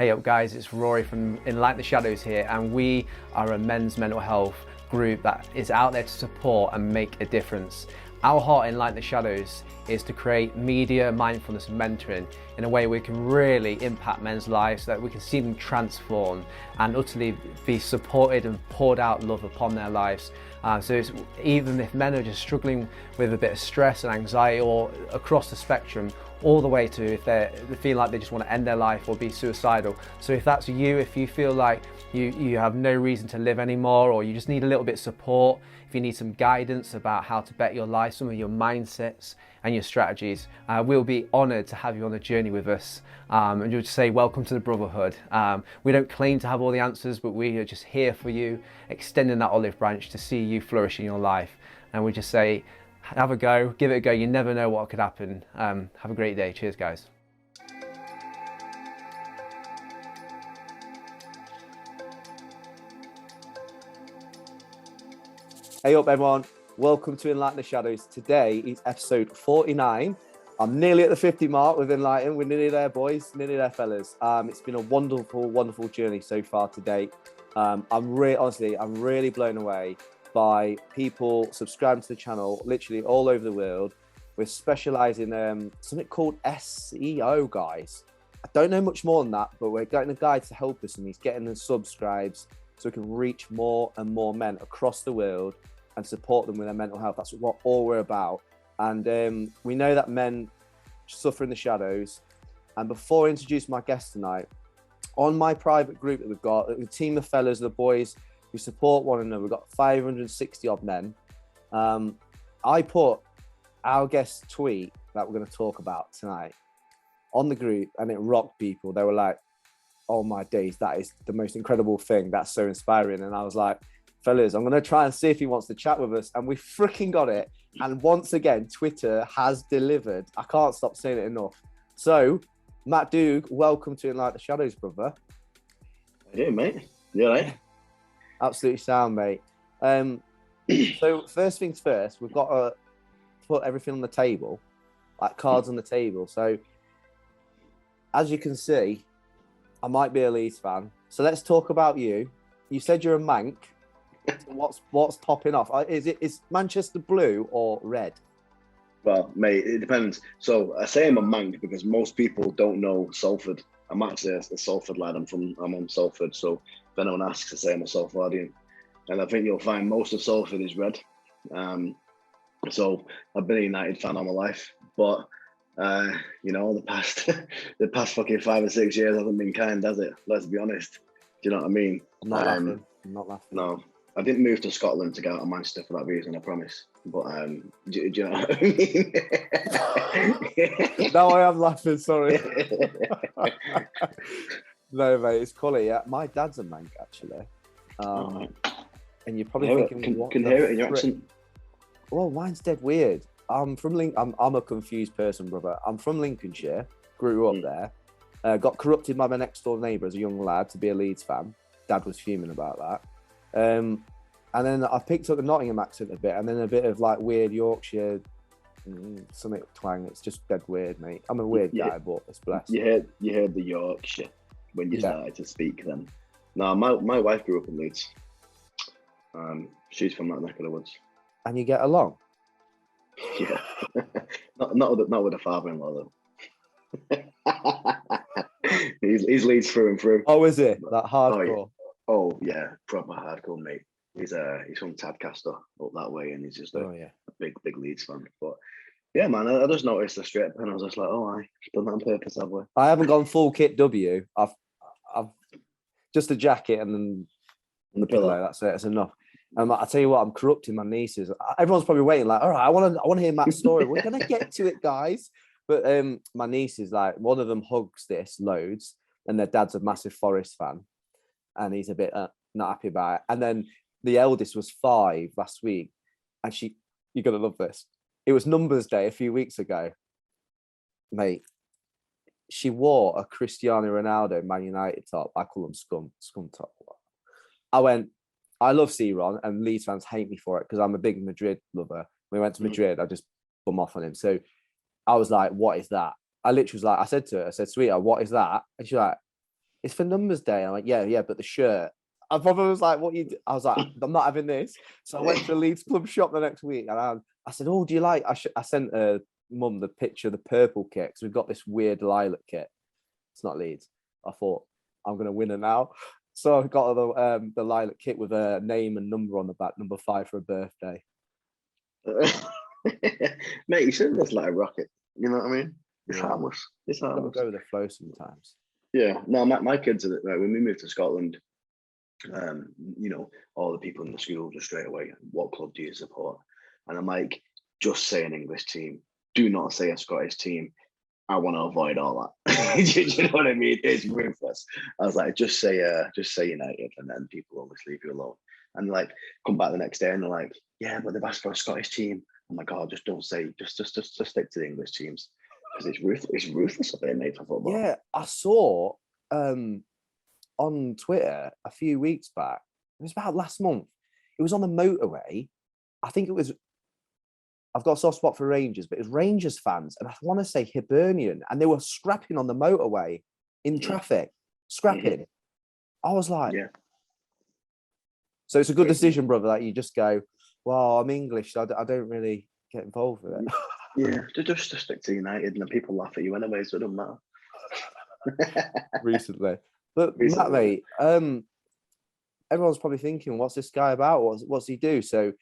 Hey up guys, it's Rory from Enlighten the Shadows here, and we are a men's mental health group that is out there to support and make a difference. Our heart in Enlighten the Shadows is to create media, mindfulness and mentoring in a way we can really impact men's lives so that we can see them transform and utterly be supported and poured out love upon their lives. So it's, even if men are just struggling with a bit of stress and anxiety or across the spectrum, all the way to if they feel like they just want to end their life or be suicidal. So if that's you, if you feel like you have no reason to live anymore, or you just need a little bit of support, if you need some guidance about how to better your life, some of your mindsets and your strategies, we'll be honoured to have you on the journey with us. And you'll just say, welcome to the brotherhood. We don't claim to have all the answers, but we are just here for you, extending that olive branch to see you flourish in your life. And we just say, have a go, give it a go. You never know what could happen. Have a great day. Cheers, guys. Hey up everyone, welcome to Enlighten the Shadows. Today is episode 49. I'm nearly at the 50 mark with Enlighten. We're nearly there, boys, nearly there, fellas. It's been a wonderful journey so far to date. I'm really blown away by people subscribing to the channel literally all over the world. We're specialising in something called SEO, guys. I don't know much more than that, but we're getting a guide to help us, and he's getting the subscribes so we can reach more and more men across the world and support them with their mental health. That's what all we're about. And we know that men suffer in the shadows. And before I introduce my guest tonight, on my private group that we've got, a team of fellas, the boys, we support one another. We've got 560 odd men. I put our guest tweet that we're going to talk about tonight on the group, and it rocked people. They were like, oh my days, that is the most incredible thing. That's so inspiring. And I was like, fellas, I'm going to try and see if he wants to chat with us. And we freaking got it. And once again, Twitter has delivered. I can't stop saying it enough. So, Matt Doogue, welcome to Enlighten the Shadows, brother. How you doing, mate? You all right? Absolutely sound, mate. So first things first, we've got to put everything on the table, like cards on the table. So as you can see, I might be a Leeds fan. So let's talk about you. You said you're a Manc. What's popping off? Is Manchester blue or red? Well, mate, it depends. So I say I'm a Manc because most people don't know Salford. I'm actually a Salford lad. I'm on Salford. So if anyone asks, I say I'm a Salfordian. And I think you'll find most of Salford is red. So I've been a United fan all my life, but the past fucking 5 or 6 years hasn't been kind, has it? Let's be honest. Do you know what I mean? I'm not laughing. No, I didn't move to Scotland to get out of Manchester for that reason, I promise. But do you know what I mean? No, I am laughing, sorry. No, mate, it's quality. Yeah. My dad's a Manc, actually. And you're probably thinking, can hear it in your accent. Well, mine's dead weird. I'm a confused person, brother. I'm from Lincolnshire, grew up there, got corrupted by my next door neighbour as a young lad to be a Leeds fan. Dad was fuming about that. And then I picked up the Nottingham accent a bit, and then a bit of like weird Yorkshire, something twang. It's just dead weird, mate. I'm a weird guy, but it's blessed. You heard the Yorkshire when you started to speak then. No, my wife grew up in Leeds. She's from that neck of the woods. And you get along? Yeah. not with the father-in-law though. he's Leeds through and through. Oh, is it? That hardcore? Oh yeah, proper hardcore, mate. He's from Tadcaster up that way, and he's just a big Leeds fan. But yeah, man, I just noticed the strip, and I was just like, oh, I've done that on purpose, have we? I haven't gone full kit W. I've just a jacket and then the pillow. That's it. It's enough. I tell you what, I'm corrupting my nieces. Everyone's probably waiting, like, all right, I want to hear Matt's story. We're gonna get to it, guys. But my niece is like, one of them hugs this loads, and their dad's a massive Forest fan, and he's a bit not happy about it. And then the eldest was 5 last week, and you're gonna love this. It was Numbers Day a few weeks ago, mate. She wore a Cristiano Ronaldo Man United top. I call them scum top. I went, I love C-Ron, and Leeds fans hate me for it because I'm a big Madrid lover. When we went to Madrid, I just bum off on him. So I was like, what is that? I literally was like, I said to her, sweetheart, what is that? And she's like, it's for Numbers Day. I'm like, yeah, but the shirt. I probably was like, what you do? I was like, I'm not having this. So I went to the Leeds Club shop the next week, and I said, oh, do you like? I sent mum the picture of the purple kit because we've got this weird lilac kit. It's not Leeds. I thought I'm gonna win it now. So I got the lilac kit with a name and number on the back, number 5 for a birthday. Mate, you shouldn't just let it rocket. You know what I mean? It's harmless. It's Got to harmless. go with the flow sometimes. Yeah. No, my kids are like, when we moved to Scotland, you know, all the people in the school just straight away, what club do you support? And I'm like, just say an English team. Do not say a Scottish team. I want to avoid all that. Do you know what I mean? It's ruthless. I was like, just say United, and then people will just leave you alone. And like, come back the next day, and they're like, yeah, but they've asked for a Scottish team. I'm like, oh, just don't say, just stick to the English teams, because it's ruthless up there, mate, for football. Yeah, I saw on Twitter a few weeks back. It was about last month. It was on the motorway. I think it was. I've got a soft spot for Rangers, but it was Rangers fans, and I want to say Hibernian, and they were scrapping on the motorway in traffic, scrapping. I was like, yeah. So it's a good decision, brother, that you just go, well, I'm English, so I don't really get involved with it. Yeah, just stick to United, and then people laugh at you anyway, so it doesn't matter. Recently. But Matt, mate, everyone's probably thinking, what's this guy about? What's he do? So,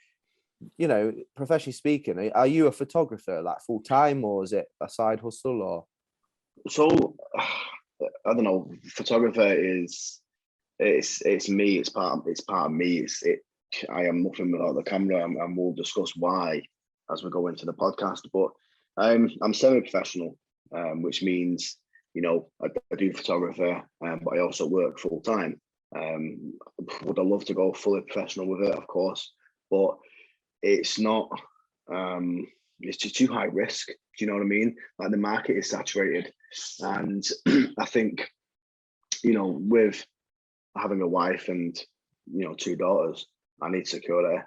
you know, professionally speaking, are you a photographer like full time, or is it a side hustle? Or so I don't know. Photographer is it's me. It's part of me. I am nothing without the camera, and we'll discuss why as we go into the podcast. But I'm semi-professional, which means, you know, I do photography, but I also work full time. Would I love to go fully professional with it? Of course, but it's not. It's just too high risk. Do you know what I mean? Like, the market is saturated, and I think, you know, with having a wife and, you know, 2 daughters, I need security.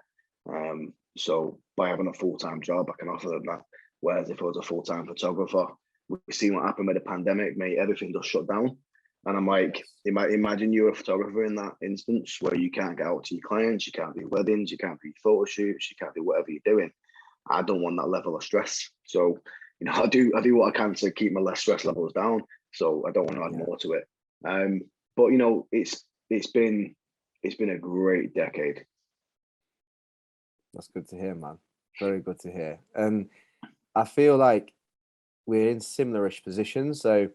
So by having a full-time job, I can offer them that. Whereas if I was a full-time photographer, we've seen what happened with the pandemic, mate. Everything just shut down. And I'm like, imagine you're a photographer in that instance where you can't get out to your clients, you can't do weddings, you can't do photo shoots, you can't do whatever you're doing. I don't want that level of stress. So, you know, I do what I can to keep my less stress levels down. So I don't want to add more to it. But you know, it's been a great decade. That's good to hear, man. Very good to hear. And I feel like we're in similar-ish positions. So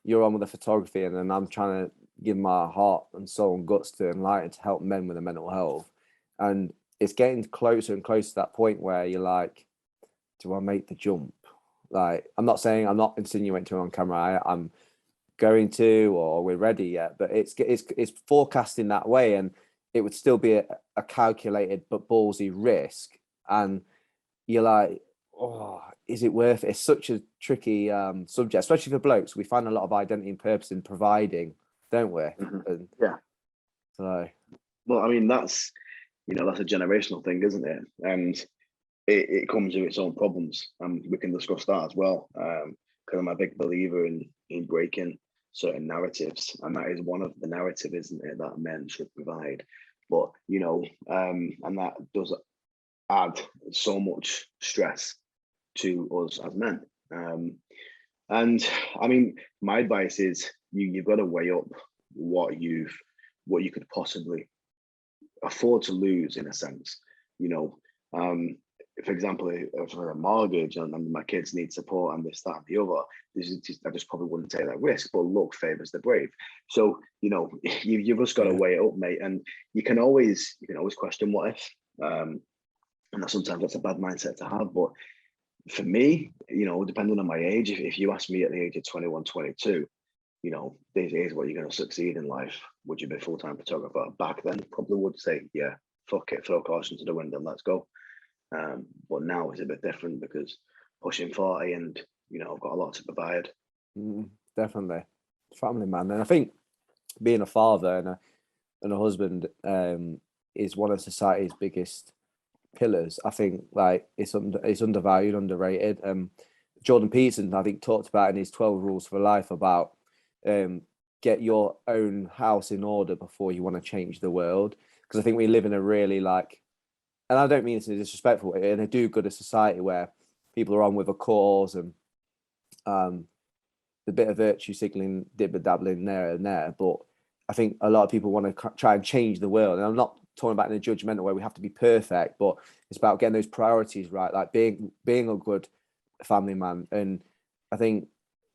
you're on with the photography, and then I'm trying to give my heart and soul and guts to Enlighten to help men with their mental health. And it's getting closer and closer to that point where you're like, do I make the jump? Like, I'm not saying, I'm not insinuating to on camera, I'm going to, or we're ready yet, but it's forecasting that way, and it would still be a calculated but ballsy risk. And you're like, oh, is it worth it? It's such a tricky subject, especially for blokes. We find a lot of identity and purpose in providing, don't we? And yeah. So, well, I mean, that's a generational thing, isn't it? And it comes with its own problems, and we can discuss that as well. Because I'm a big believer in breaking certain narratives, and that is one of the narrative, isn't it, that men should provide. But you know, and that does add so much stress to us as men. And I mean, my advice is you've got to weigh up what you could possibly afford to lose, in a sense. You know, for example, if for a mortgage and my kids need support and this, that, and the other, I just probably wouldn't take that risk. But luck favors the brave. So, you know, you've just got to weigh it up, mate. And you can always question what if. And sometimes that's a bad mindset to have. But for me, you know, depending on my age, if you ask me at the age of 21, 22, you know, these days, what you're going to succeed in life, would you be a full-time photographer? Back then, probably would say, yeah, fuck it, throw caution to the wind and let's go. But now it's a bit different because pushing 40 and, you know, I've got a lot to provide. Definitely. Family, man. And I think being a father and a husband is one of society's biggest pillars. I think like it's undervalued, underrated. Jordan Peterson, I think, talked about in his 12 rules for life about get your own house in order before you want to change the world. Because I think we live in a really like, and I don't mean it in a disrespectful way, in a do-gooder society where people are on with a cause and the bit of virtue signaling, dibber-dabbling there and there. But I think a lot of people want to try and change the world. And I'm not talking about in a judgmental way, we have to be perfect, but it's about getting those priorities right, like being a good family man. And I think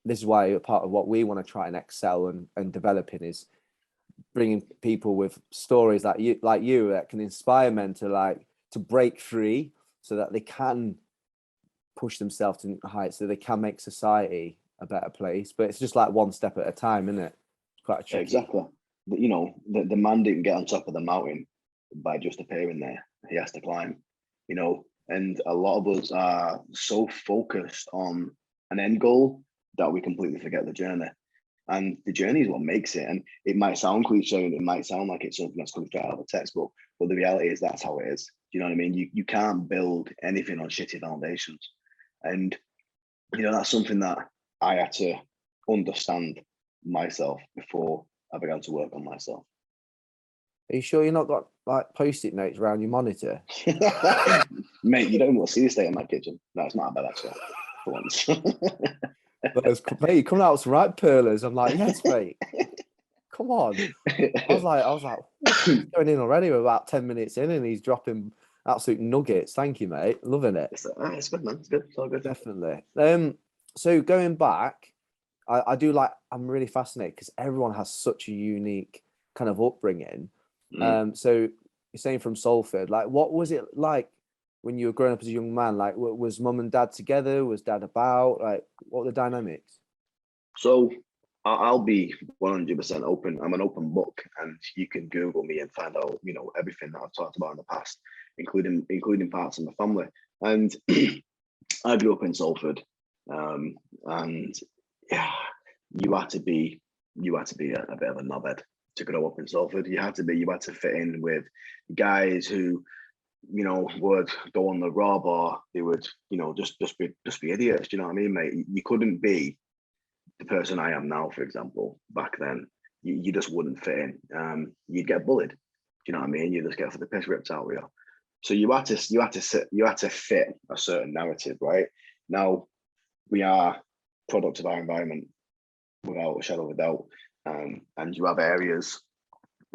this is why a part of what we want to try and excel and develop in is bringing people with stories like you that can inspire men to break free so that they can push themselves to heights, so they can make society a better place. But it's just like one step at a time, isn't it? It's quite tricky. Exactly. You know, the man didn't get on top of the mountain by just appearing there. He has to climb, you know, and a lot of us are so focused on an end goal that we completely forget the journey. And the journey is what makes it. And it might sound cliche and it might sound like it's something that's coming straight out of a textbook, but the reality is that's how it is. Do you know what I mean? You can't build anything on shitty foundations. And, you know, that's something that I had to understand myself before I began to work on myself. Are you sure you're not got like post-it notes around your monitor? Mate, you don't even want to see the state of my kitchen. No, it's not bad actually, for once. Mate, you're coming out with some right pearlers. I'm like, yes, mate. Come on. I was like, what's going in already? We're about 10 minutes in and he's dropping absolute nuggets. Thank you, mate. Loving it. It's good, man. It's good. It's all good. Definitely. So going back, I do like, I'm really fascinated because everyone has such a unique kind of upbringing. So you're saying from Salford, like, what was it like when you were growing up as a young man? Like, was mum and dad together? Was dad about? Like, what were the dynamics? So I'll be 100% open. I'm an open book, and you can Google me and find out, you know, everything that I've talked about in the past, including parts of my family. And I grew up in Salford, and yeah, you had to be a bit of a knobhead to grow up in Salford. You had to fit in with guys who, you know, would go on the rob, or they would, you know, just be idiots. Do you know what I mean, mate? You couldn't be the person I am now, for example. Back then, you just wouldn't fit in. You'd get bullied. Do you know what I mean? You just get for the piss ripped out of you. So you had to fit a certain narrative, right? Now we are product of our environment without a shadow of a doubt. And you have areas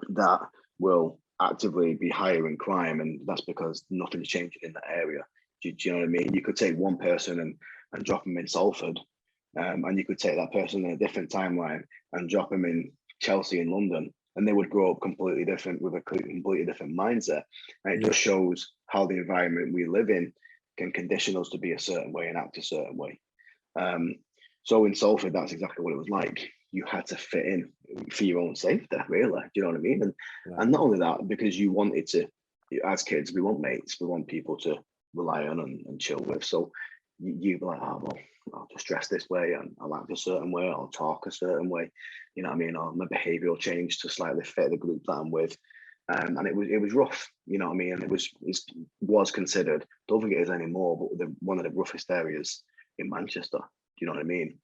that will actively be higher in crime, and that's because nothing's changing in that area. Do you know what I mean? You could take one person and drop them in Salford, and you could take that person in a different timeline and drop them in Chelsea in London, and they would grow up completely different with a completely different mindset. And it just shows how the environment we live in can condition us to be a certain way and act a certain way. So in Salford, that's exactly what it was like. You had to fit in for your own safety, really. Do you know what I mean? And not only that, because you wanted to, as kids, we want mates, we want people to rely on and chill with. So you'd be like, oh, well, I'll just dress this way and I'll act a certain way, I'll talk a certain way, you know what I mean? Or my behavior will change to slightly fit the group that I'm with. And it was rough, you know what I mean? And it was considered, don't think it is anymore, but one of the roughest areas in Manchester. Do you know what I mean?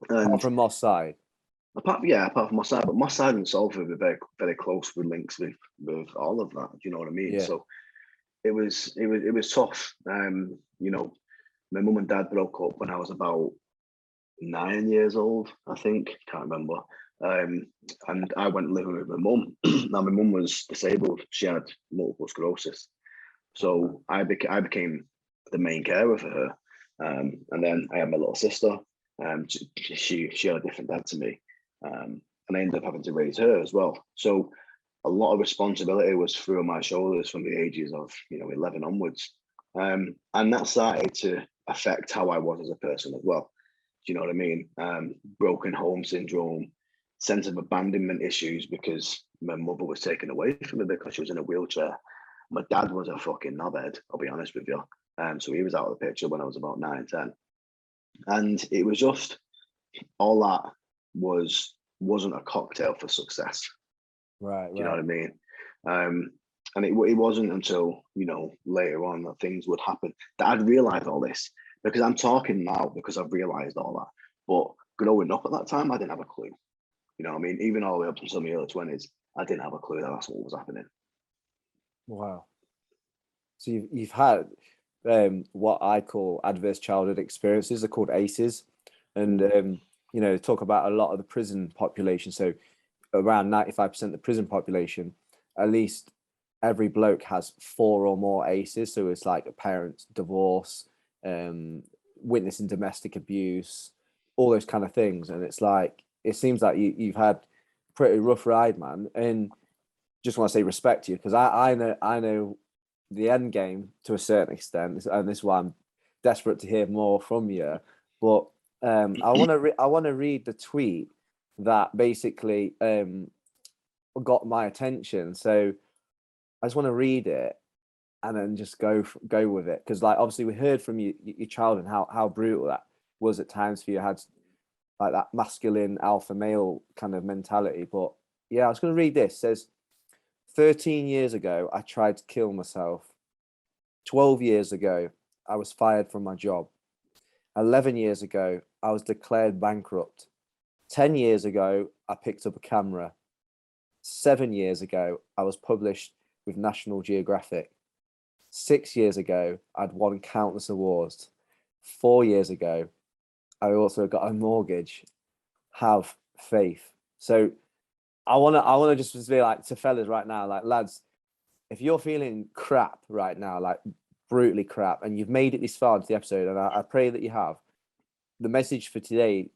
And apart from Moss Side. Apart from Moss Side, but Moss Side and Salford were very, very close with links with all of that. Do you know what I mean? Yeah. So it was tough. You know, my mum and dad broke up when I was about 9 years old, I think. Can't remember. And I went living with my mum. Now my mum was disabled. She had multiple sclerosis. So I became the main carer for her. And then I had my little sister. She had a different dad to me. And I ended up having to raise her as well. So a lot of responsibility was through on my shoulders from the ages of, you know, 11 onwards. And that started to affect how I was as a person as well. Do you know what I mean? Broken home syndrome, sense of abandonment issues because my mother was taken away from me because she was in a wheelchair. My dad was a fucking knobhead, I'll be honest with you. So he was out of the picture when I was about 9, 10. And it was just, all that wasn't a cocktail for success. Right. Do you know what I mean? And it wasn't until, you know, later on that things would happen that I'd realized all this, because I'm talking now because I've realized all that. But growing up at that time, I didn't have a clue. You know what I mean? Even all the way up until my early 20s, I didn't have a clue that that's what was happening. Wow. So you've had what I call adverse childhood experiences. They're called ACEs, and you know, talk about a lot of the prison population. So around 95% of the prison population, at least every bloke has 4 or more ACEs. So it's like a parent's divorce, witnessing domestic abuse, all those kind of things. And it's like, it seems like you've had a pretty rough ride, man. And just want to say respect to you, because I know the end game to a certain extent, and this is why I'm desperate to hear more from you. But I want to read the tweet that basically got my attention. So I just want to read it and then just go with it, because like obviously we heard from your child and how brutal that was at times for you. Had like that masculine alpha male kind of mentality. But yeah, I was going to read this. It says, 13 years ago, I tried to kill myself. 12 years ago, I was fired from my job. 11 years ago, I was declared bankrupt. 10 years ago, I picked up a camera. 7 years ago, I was published with National Geographic. 6 years ago, I'd won countless awards. 4 years ago, I also got a mortgage. Have faith. So I wanna just be like, to fellas right now, like, lads, if you're feeling crap right now, like brutally crap, and you've made it this far into the episode, and I pray that you have, the message for today,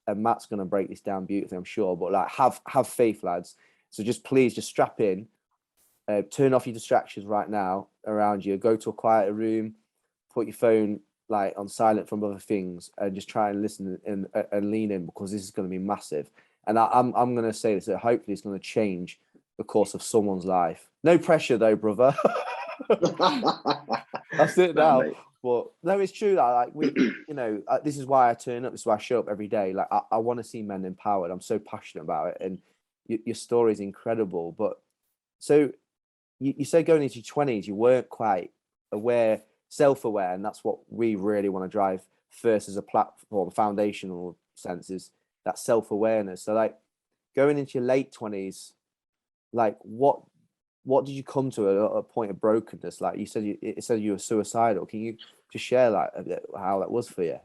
and Matt's gonna break this down beautifully, I'm sure, but like, have faith, lads. So just please, just strap in, turn off your distractions right now around you, go to a quieter room, put your phone like on silent from other things, and just try and listen and lean in, because this is going to be massive. And I'm going to say this, that hopefully it's going to change the course of someone's life. No pressure though, brother. That's it now. Mate. But no, it's true that like we, you know, this is why I turn up. This is why I show up every day. Like I want to see men empowered. I'm so passionate about it, and your story is incredible. But so you say going into your 20s, you weren't quite aware, self-aware, and that's what we really want to drive first as a platform, foundational sense, is that self-awareness. So like going into your late 20s, like what did you come to a point of brokenness? Like you said, it said you were suicidal. Can you just share like a bit how that was for you?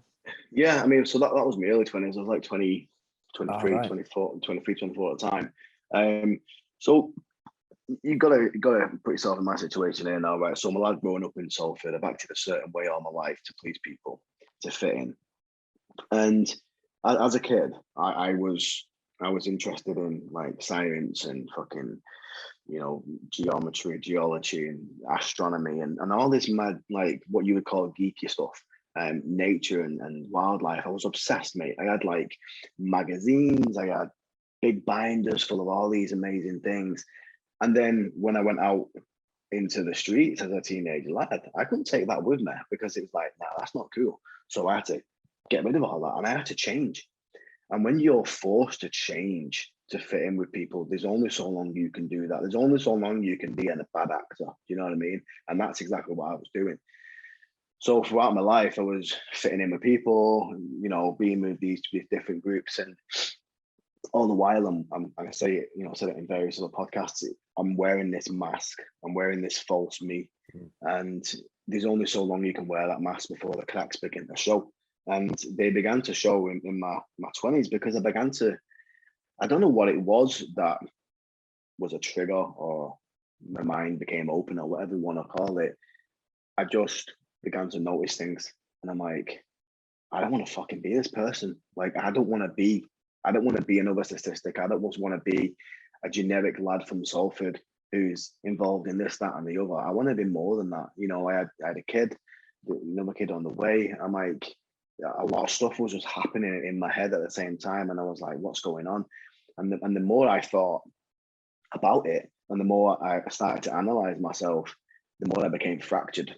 Yeah, I mean, so that was my early 20s. I was like 20, 23, right. 24, 23, 24 at the time. So you gotta put yourself in my situation here now, right? So I'm a lad growing up in Salford. I've acted a certain way all my life to please people, to fit in. And as a kid, I was interested in like science and fucking, you know, geometry, geology, and astronomy, and all this mad, like what you would call geeky stuff, nature and wildlife. I was obsessed, mate. I had like magazines, I had big binders full of all these amazing things. And then when I went out into the streets as a teenage lad, I couldn't take that with me, because it was like, nah, that's not cool. So I had to get rid of all that, and I had to change. And when you're forced to change to fit in with people, there's only so long you can do that. There's only so long you can be a bad actor. You know what I mean? And that's exactly what I was doing. So throughout my life, I was fitting in with people, you know, being with these different groups, and all the while I say it, you know, I said it in various other podcasts, I'm wearing this mask, I'm wearing this false me. And there's only so long you can wear that mask before the cracks begin to show. And they began to show in my 20s, because I don't know what it was that was a trigger, or my mind became open, or whatever you want to call it. I just began to notice things, and I'm like, I don't want to fucking be this person. Like, I don't want to be another statistic. I don't just want to be a generic lad from Salford who's involved in this, that, and the other. I want to be more than that. You know, I had a kid, another kid on the way. I'm like, a lot of stuff was just happening in my head at the same time, and I was like, what's going on? And the more I thought about it, and the more I started to analyze myself, the more I became fractured,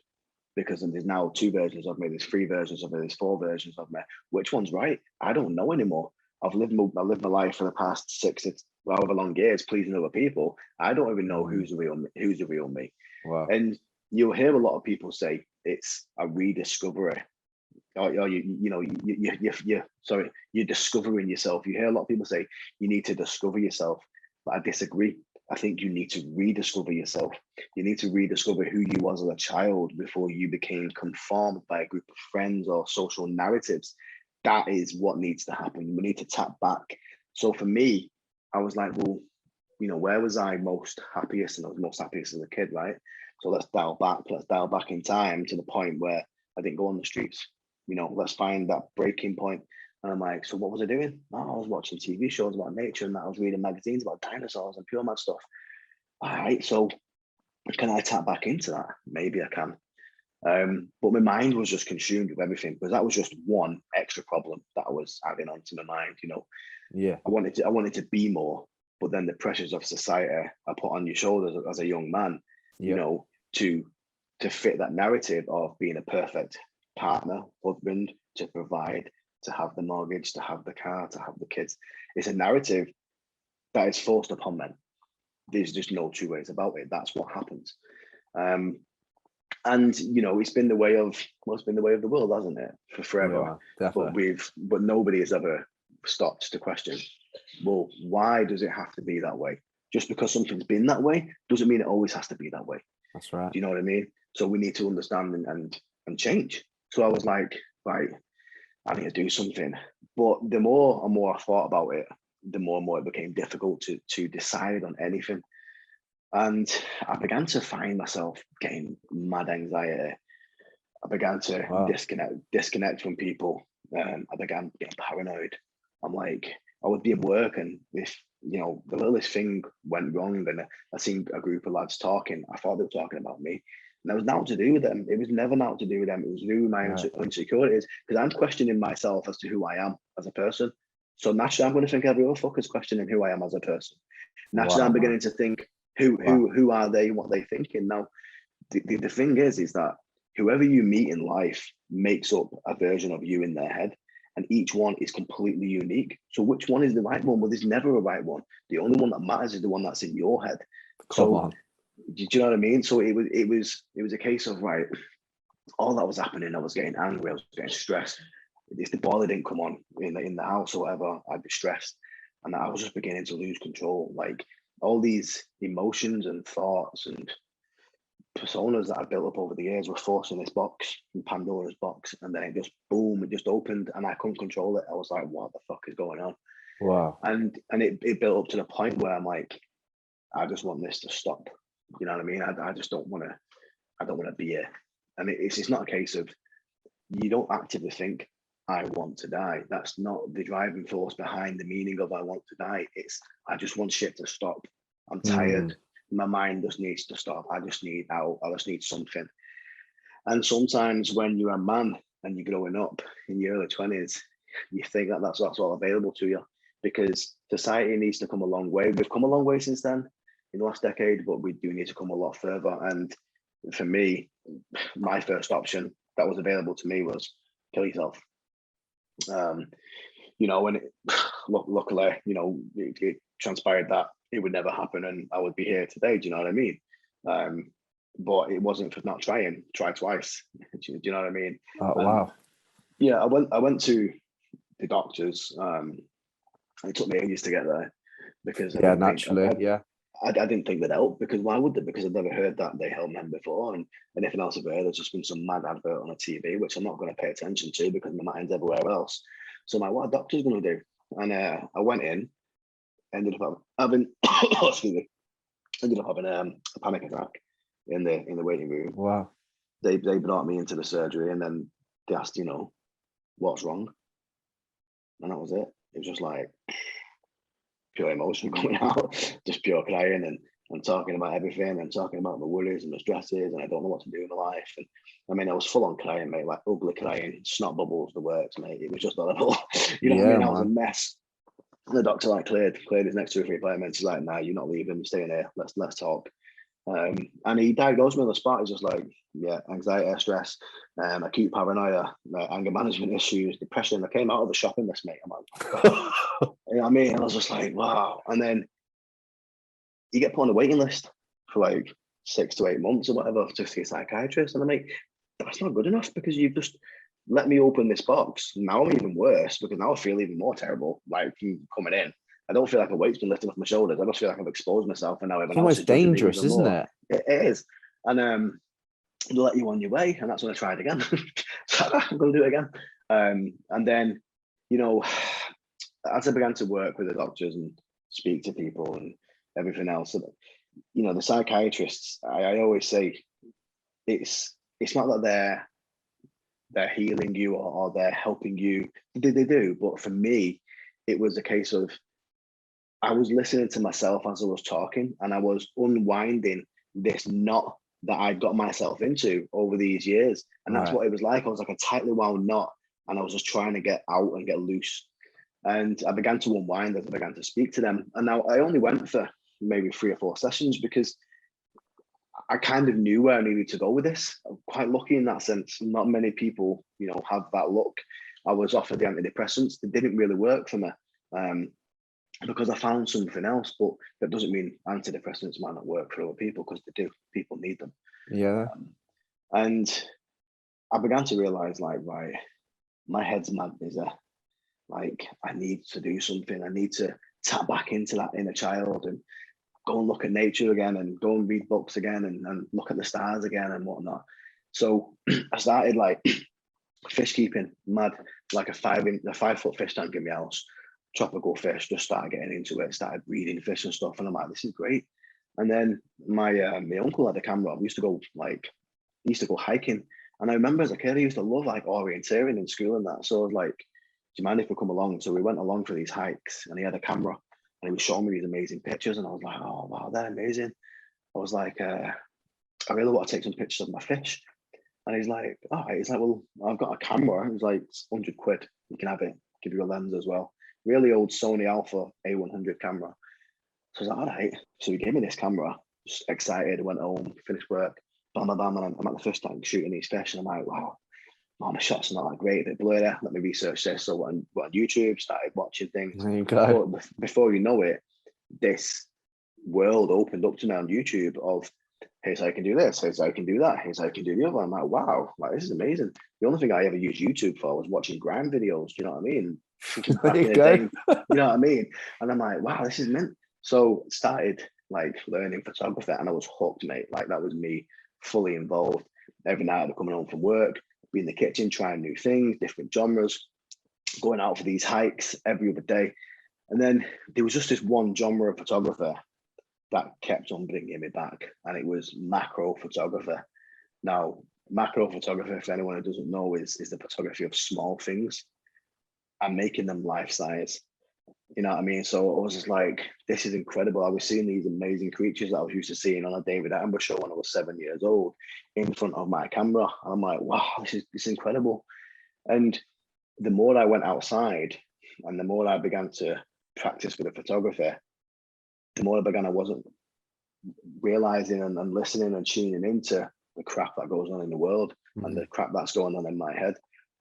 because there's now 2 versions of me, there's 3 versions of me, there's 4 versions of me. Which one's right? I don't know anymore. I've lived my life for the past 6, however long years, pleasing other people. I don't even know who's the real me. Wow. And you'll hear a lot of people say it's a rediscovery. or you're discovering yourself. You hear a lot of people say you need to discover yourself, but I disagree. I think you need to rediscover yourself. You need to rediscover who you was as a child before you became conformed by a group of friends or social narratives. That is what needs to happen. We need to tap back. So for me, I was like, well, where was I most happiest? And I was most happiest as a kid, right? So let's dial back in time to the point where I didn't go on the streets. Let's find that breaking point. And I'm like, so what was I doing? Oh, I was watching TV shows about nature, and I was reading magazines about dinosaurs and pure mad stuff. All right, so can I tap back into that? Maybe I can. But my mind was just consumed with everything, because that was just one extra problem that I was adding onto my mind. Yeah. I wanted to be more, but then the pressures of society are put on your shoulders as a young man, to fit that narrative of being a perfect partner, husband, to provide, to have the mortgage, to have the car, to have the kids. It's a narrative that is forced upon men. There's just no two ways about it. That's what happens. And it's been the way of the world, hasn't it, for forever? Yeah, definitely. But nobody has ever stopped to question, well, why does it have to be that way? Just because something's been that way doesn't mean it always has to be that way. That's right. Do you know what I mean? So we need to understand and change. So I was like, right, I need to do something. But the more and more I thought about it, the more and more it became difficult to decide on anything. And I began to find myself getting mad anxiety. I began to disconnect from people. I began getting paranoid. I'm like, I would be at work, and if the littlest thing went wrong, and I seen a group of lads talking, I thought they were talking about me. And that was nothing to do with them. It was never nothing to do with them. It was to do with my insecurities, because I'm questioning myself as to who I am as a person. So naturally, I'm going to think every other fucker's questioning who I am as a person. Naturally, I'm beginning to think, who are they, what they thinking. Now, the thing is that whoever you meet in life makes up a version of you in their head, and each one is completely unique. So which one is the right one? Well, there's never a right one. The only one that matters is the one that's in your head. Do you know what I mean? So it was a case of, right, all that was happening, I was getting angry, I was getting stressed. If the boiler didn't come on in the house or whatever, I'd be stressed, and I was just beginning to lose control. Like, all these emotions and thoughts and personas that I built up over the years were forced in this box, in Pandora's box, and then it just opened, and I couldn't control it. I was like, what the fuck is going on? Wow. And it built up to the point where I'm like, I just want this to stop. You know what I mean? I just don't want to be here. And it's not a case of, you don't actively think, I want to die. That's not the driving force behind the meaning of I want to die. It's, I just want shit to stop. I'm tired. My mind just needs to stop. I just need out. I just need something. And sometimes when you're a man and you're growing up in your early 20s, you think that that's all available to you, because society needs to come a long way. We've come a long way since then, in the last decade, but we do need to come a lot further. And for me, my first option that was available to me was kill yourself. And luckily, it transpired that it would never happen, and I would be here today. Do you know what I mean? But it wasn't for not trying. Try twice. Do you know what I mean? Wow. Yeah, I went to the doctors. It took me ages to get there, because I didn't think they'd help, because why would they? Because I'd never heard that they helped men before, and anything else I've heard, there's just been some mad advert on a TV, which I'm not going to pay attention to because my mind's everywhere else. So I'm like, what are doctors going to do? And I went in, ended up having ended up having a panic attack in the waiting room. Wow. They brought me into the surgery, and then they asked, what's wrong? And that was it. It was just like pure emotion coming out, just pure crying and talking about everything, and talking about my worries and my stresses, and I don't know what to do in my life. And I mean, I was full on crying, mate, like ugly crying, snot bubbles, the works, mate. It was just horrible. What I mean? I was a mess. And the doctor cleared his next 2 or 3 appointments. He's like, nah, you're not leaving, you're staying here. Let's talk. And he diagnosed me on the spot. He's just like, yeah, anxiety, stress, acute paranoia, anger management issues, depression. I came out of the shopping list, mate. I'm like, you know what I mean? And I was just like, wow. And then you get put on a waiting list for like 6 to 8 months or whatever to see a psychiatrist. And I'm like, that's not good enough, because you've just let me open this box. Now I'm even worse because now I feel even more terrible, like coming in. I don't feel like a weight's been lifted off my shoulders. I just feel like I've exposed myself, and now everyone It's else almost is judging me dangerous, even isn't more. it? It is. And they let you on your way, and that's when I tried again. So I'm going to do it again. And then, you know, as I began to work with the doctors and speak to people and everything else, you know, the psychiatrists, I always say it's not that they're healing you or they're helping you. They do, but for me, it was a case of I was listening to myself as I was talking, and I was unwinding this knot that I'd got myself into over these years. And that's what it was like. I was like a tightly wound knot, and I was just trying to get out and get loose. And I began to unwind as I began to speak to them. And now I only went for maybe 3 or 4 sessions because I kind of knew where I needed to go with this. I'm quite lucky in that sense. Not many people, you know, have that luck. I was offered the antidepressants. They didn't really work for me because I found something else. But that doesn't mean antidepressants might not work for other people, because they do. People need them. Yeah. And I began to realize, like, right, my head's mad busy. Like, I need to do something. I need to tap back into that inner child and go and look at nature again, and go and read books again, and look at the stars again and whatnot. So I started like fish keeping, mad, like a 5-foot fish tank in my house, tropical fish, just started getting into it, started breeding fish and stuff. And I'm like, this is great. And then my uncle had a camera. We used to go hiking. And I remember as a kid, I used to love like orienteering in school and that. So I was like, do you mind if we come along? So we went along for these hikes, and he had a camera, and he was showing me these amazing pictures. And I was like, oh, wow, they're amazing. I was like, I really want to take some pictures of my fish. And he's like, all right. He's like, well, I've got a camera. He's like, it's 100 quid. You can have it. Give you a lens as well. Really old Sony Alpha A100 camera. So I was like, all right. So he gave me this camera. Just excited. I went home, finished work. Bam, bam, bam. And I'm at the fish tank shooting these fish. And I'm like, wow, my shots are not that great, a bit blurry. Let me research this. So I went on YouTube, started watching things. There you go. But before you know it, this world opened up to me on YouTube of, here's how I can do this, here's how I can do that, here's how I can do the other. I'm like, wow, like, this is amazing. The only thing I ever used YouTube for was watching grind videos. Do you know what I mean? There you go. You know what I mean? And I'm like, wow, this is mint. So started like learning photography, and I was hooked, mate. Like, that was me fully involved. Every night I'd be coming home from work, be in the kitchen, trying new things, different genres, going out for these hikes every other day. And then there was just this one genre of photography that kept on bringing me back, and it was macro photography. Now, macro photography, for anyone who doesn't know, is the photography of small things and making them life size. You know what I mean? So I was just like, this is incredible. I was seeing these amazing creatures that I was used to seeing on a David Attenborough show when I was 7 years old in front of my camera. And I'm like, wow, this is incredible. And the more I went outside and the more I began to practice with the photography, the more I wasn't realizing and listening and tuning into the crap that goes on in the world and the crap that's going on in my head.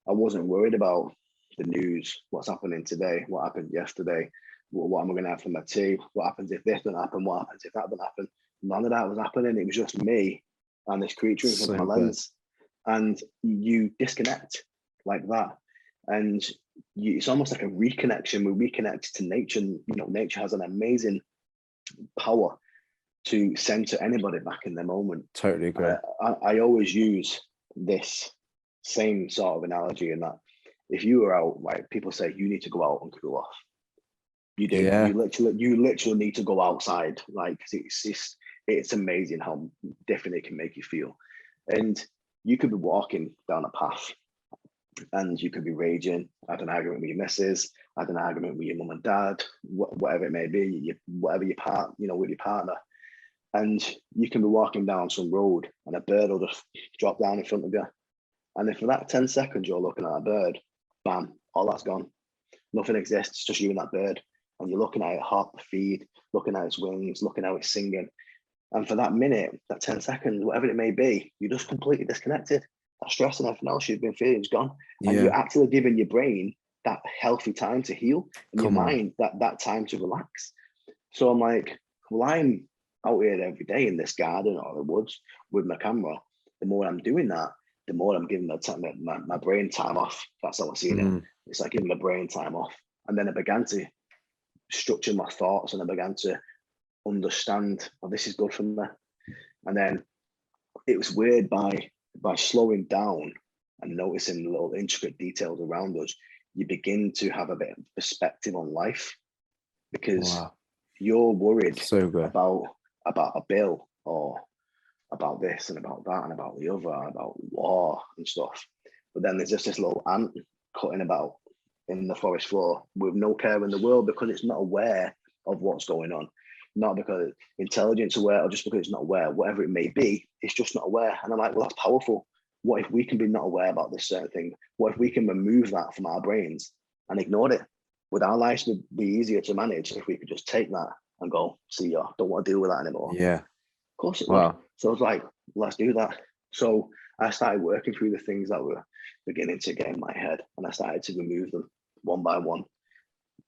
I wasn't worried about the news, what's happening today, what happened yesterday, what am I going to have for my tea, what happens if this doesn't happen, what happens if that doesn't happen. None of that was happening. It was just me and this creature in front of my lens. And you disconnect like that. And it's almost like a reconnection. We reconnect to nature. And, you know, nature has an amazing power to center anybody back in the moment. Totally agree. I always use this same sort of analogy in that if you were out, like people say, you need to go out and cool off. You do. Yeah. You literally need to go outside. Like, it's amazing how different it can make you feel. And you could be walking down a path and you could be raging, had an argument with your missus, had an argument with your mum and dad, whatever it may be, with your partner. And you can be walking down some road and a bird will just drop down in front of you. And if for that 10 seconds you're looking at a bird, bam, all that's gone. Nothing exists, just you and that bird. And you're looking at it hop, feed, looking at its wings, looking at its singing. And for that minute, that 10 seconds, whatever it may be, you're just completely disconnected. That stress and everything else you've been feeling is gone. And you're actually giving your brain that healthy time to heal and your mind that time to relax. So I'm like, well, I'm out here every day in this garden or the woods with my camera. The more I'm doing that, the more I'm giving my brain time off. That's how I'm seeing it. It's like giving my brain time off. And then I began to structure my thoughts, and I began to understand, oh, this is good for me. And then it was weird, by slowing down and noticing the little intricate details around us, you begin to have a bit of perspective on life, because you're worried about a bill, or about this and about that and about the other, and about war and stuff. But then there's just this little ant cutting about in the forest floor with no care in the world, because it's not aware of what's going on. Not because intelligence aware, or just because it's not aware, whatever it may be, it's just not aware. And I'm like, well, that's powerful. What if we can be not aware about this certain thing? What if we can remove that from our brains and ignore it? Would our lives be easier to manage if we could just take that and go, see ya, don't want to deal with that anymore? Yeah. Of course it would. So I was like, let's do that. So I started working through the things that were beginning to get in my head, and I started to remove them one by one.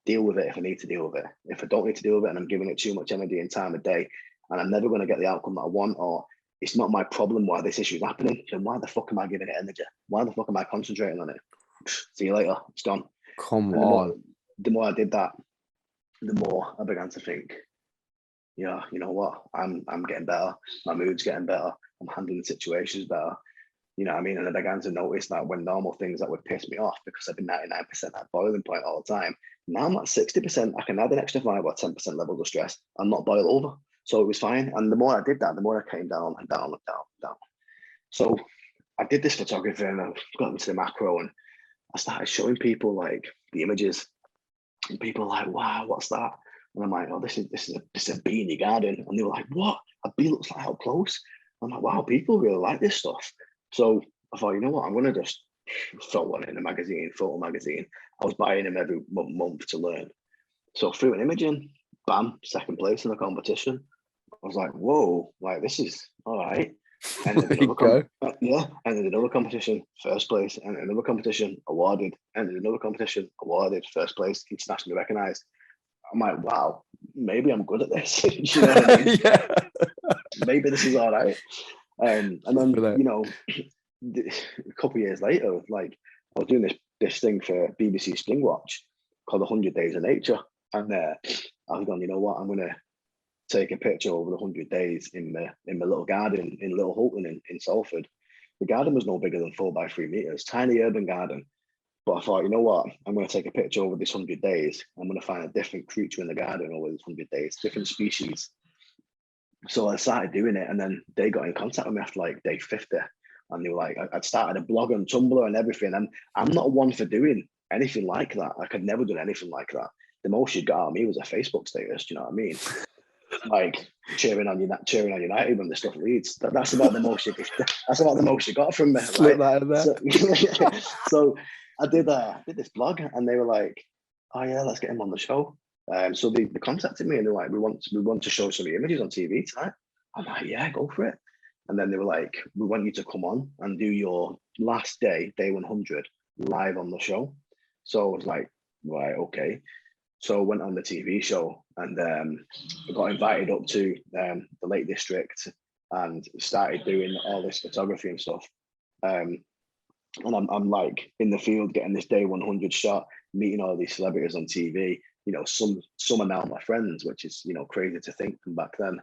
Deal with it if I need to deal with it. If I don't need to deal with it and I'm giving it too much energy and time of day, and I'm never going to get the outcome that I want, or it's not my problem why this issue is happening, then why the fuck am I giving it energy? Why the fuck am I concentrating on it? See you later, it's gone. Come on. The more I did that, the more I began to think, yeah, you know what? I'm getting better. My mood's getting better. I'm handling situations better. You know what I mean? And I began to notice that when normal things that would piss me off, because I've been 99% at boiling point all the time, now I'm at 60%. I can add an extra 5 or 10% levels of stress and not boil over. So it was fine. And the more I did that, the more I came down and down and down and down. So I did this photography, and I got into the macro, and I started showing people like the images, and people were like, wow, what's that? And I'm like, oh, this is a bee in your garden. And they were like, what? A bee looks like how close? I'm like, wow, people really like this stuff. So I thought, you know what, I'm going to just throw one in a magazine, photo magazine. I was buying them every month to learn. So through an imaging, bam, second place in the competition. I was like, whoa, like this is all right. And then another competition, first place, and another competition, awarded, and another competition, awarded, first place, internationally recognized. I'm like, wow, maybe I'm good at this. You know what I mean? Yeah. Maybe this is all right. And then, you know, a couple of years later, like I was doing this thing for BBC Spring Watch called 100 Days of Nature. And I was going, you know what, I'm going to take a picture over the 100 days in my little garden in Little Hulton in Salford. The garden was no bigger than 4 by 3 meters, tiny urban garden. But I thought, you know what, I'm going to take a picture over this 100 days. I'm going to find a different creature in the garden over this 100 days, different species. So I started doing it, and then they got in contact with me after like day 50. And they were like, I'd started a blog on Tumblr and everything. And I'm not one for doing anything like that. I could never do anything like that. The most you got out of me was a Facebook status. Do you know what I mean? Like cheering on United when the stuff leads. That's about the most you. That's about the most you got from me. Slip right? that in there. So I did this blog, and they were like, "Oh yeah, let's get him on the show." So they contacted me, and they're like, "We want to show some of the images on TV tonight." I'm like, "Yeah, go for it." And then they were like, "We want you to come on and do your last day 100, live on the show." So I was like, "Right, okay." So I went on the TV show, and I got invited up to the Lake District and started doing all this photography and stuff. And I'm like in the field getting this day 100 shot, meeting all these celebrities on TV. You know, some are now my friends, which is, you know, crazy to think from back then.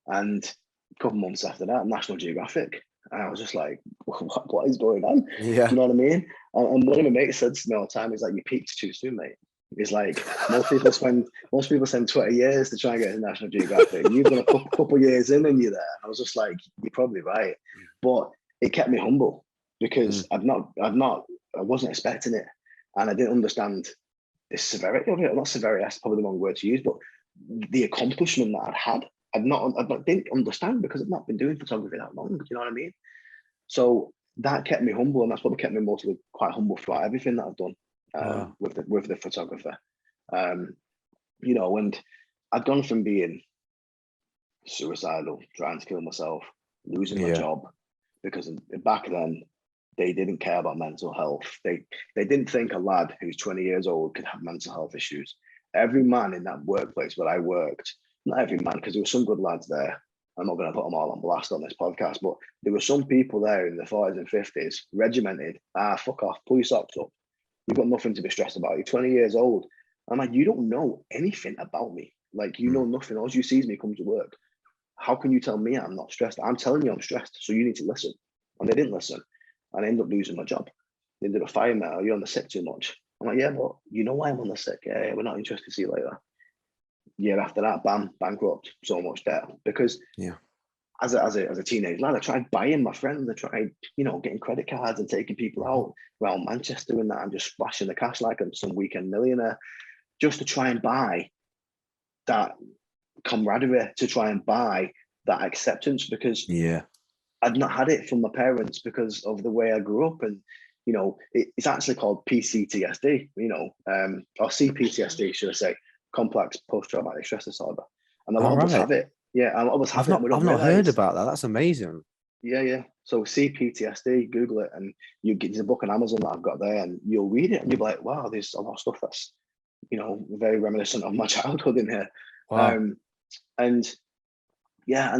And a couple months after that, National Geographic. And I was just like, what is going on? Yeah. Do you know what I mean? And one of my mates said to me all the time, he's like, you peaked too soon, mate. It's like most people spend 20 years to try and get to National Geographic. You've got a couple years in and you're there. I was just like, you're probably right. But it kept me humble, because I wasn't expecting it. And I didn't understand the severity of it. Not severity, that's probably the wrong word to use, but the accomplishment that I'd had. I didn't understand, because I've not been doing photography that long. You know what I mean? So that kept me humble, and that's what kept me mostly quite humble throughout everything that I've done with the photographer. You know, and I'd gone from being suicidal, trying to kill myself, losing my job, because back then they didn't care about mental health. They didn't think a lad who's 20 years old could have mental health issues. Every man in that workplace where I worked, not every man, because there were some good lads there, I'm not going to put them all on blast on this podcast, but there were some people there in the 40s and 50s, regimented. Fuck off, pull your socks up. You've got nothing to be stressed about. You're 20 years old. I'm like, you don't know anything about me. Like, you know nothing. All you see is me come to work. How can you tell me I'm not stressed? I'm telling you I'm stressed, so you need to listen. And they didn't listen. And I ended up losing my job. They ended up firing me. You're on the sick too much. I'm like, yeah, but you know why I'm on the sick. Yeah, we're not interested. See you later. Year after that, bam, bankrupt, so much debt. Because as a teenage lad, I tried buying my friends. I tried, getting credit cards and taking people out around Manchester and that, and just splashing the cash like I'm some weekend millionaire, just to try and buy that camaraderie, to try and buy that acceptance, because I'd not had it from my parents because of the way I grew up. And it's actually called PCTSD, or CPTSD, should I say, complex post-traumatic stress disorder. And a lot of us have it. Yeah, a lot of us have it. I've not heard about that. That's amazing. Yeah. So CPTSD, Google it, and you get the book on Amazon that I've got there, and you'll read it, and you'll be like, wow, there's a lot of stuff that's, very reminiscent of my childhood in here. Wow. And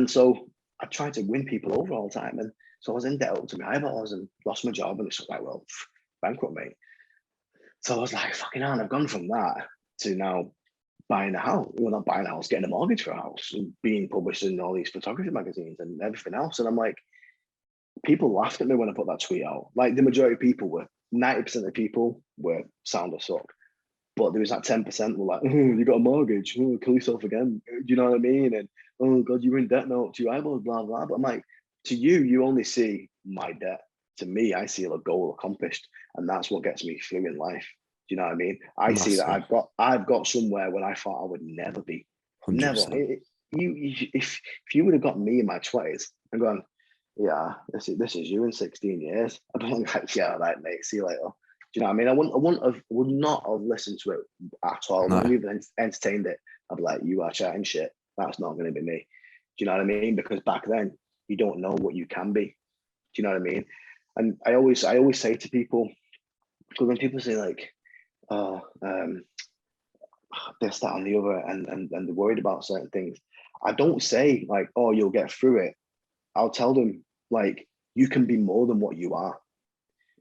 so I tried to win people over all the time, and so I was in debt up to my eyeballs and lost my job, and it's like, well, bankrupt, mate. So I was like, fucking hell, and I've gone from that to now buying a house. Well, not buying a house, getting a mortgage for a house, and being published in all these photography magazines and everything else. And I'm like, people laughed at me when I put that tweet out. Like, the majority of people were, 90% of people were sound as fuck. But there was that 10% were like, oh, you got a mortgage, oh, kill yourself again. Do you know what I mean? And, oh God, you're in debt now to your eyeballs, blah, blah. But I'm like, to you, you only see my debt. To me, I see a goal accomplished. And that's what gets me through in life. Do you know what I mean? I see that I've got somewhere where I thought I would never be. 100%. Never. If you would have got me in my 20s and gone, yeah, this is you in 16 years, I'd be like, yeah, all right, mate, see you later. Do you know what I mean? I would not have listened to it at all. No. I wouldn't even entertained it. I'd be like, you are chatting shit. That's not going to be me. Do you know what I mean? Because back then, you don't know what you can be. Do you know what I mean? And I always say to people, because when people say like, this, that, and the other, and they're worried about certain things, I don't say like, oh, you'll get through it. I'll tell them like, you can be more than what you are.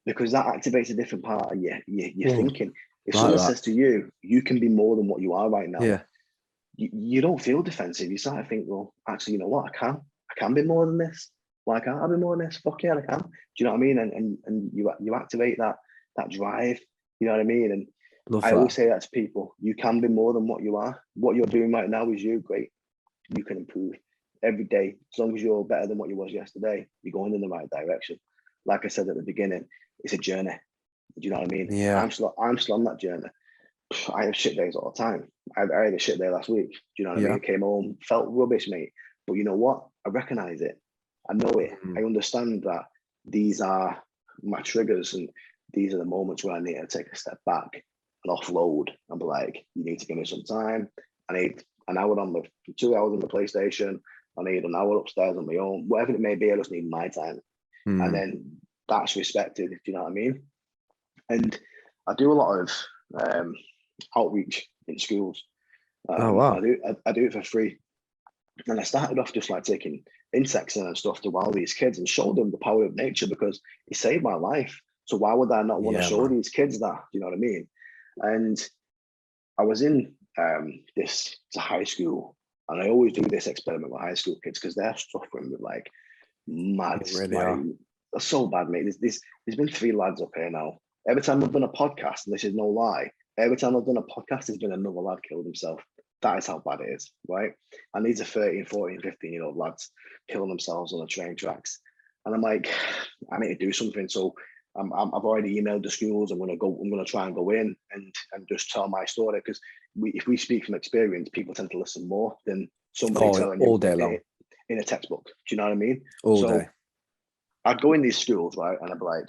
Because that activates a different part of your thinking. If someone says to you, you can be more than what you are right now, you don't feel defensive. You start to think, well, actually, you know what? I can be more than this. Why can't I be more than this? Fuck yeah, I can. Do you know what I mean? And you activate that drive. You know what I mean? And I always say that to people. You can be more than what you are. What you're doing right now is you. Great. You can improve every day. As long as you're better than what you was yesterday, you're going in the right direction. Like I said at the beginning, it's a journey. Do you know what I mean? Yeah. I'm still on that journey. I have shit days all the time. I had a shit day last week. Do you know what I mean? I came home, felt rubbish, mate. But you know what? I recognize it. I know it. I understand that these are my triggers, and these are the moments where I need to take a step back and offload and be like, you need to give me some time. I need an hour 2 hours on the PlayStation. I need an hour upstairs on my own. Whatever it may be, I just need my time. And then that's respected. Do you know what I mean? And I do a lot of outreach in schools. Oh wow! I do it for free. And I started off just like taking insects and stuff to wow these kids and show them the power of nature, because it saved my life. So why would I not want to show these kids that? Do you know what I mean? And I was in this high school, and I always do this experiment with high school kids because they're suffering with like mad, that's so bad, mate. There's been 3 lads up here now. Every time I've done a podcast, and this is no lie, every time I've done a podcast, there's been another lad killed himself. That is how bad it is, right? And these are 13, 14, 15-year-old lads killing themselves on the train tracks. And I'm like, I need to do something. So I've already emailed the schools. I'm going to try and go in and just tell my story, because if we speak from experience, people tend to listen more than somebody telling you all day long in a textbook. Do you know what I mean? All day. I'd go in these schools, right, and I'd be like,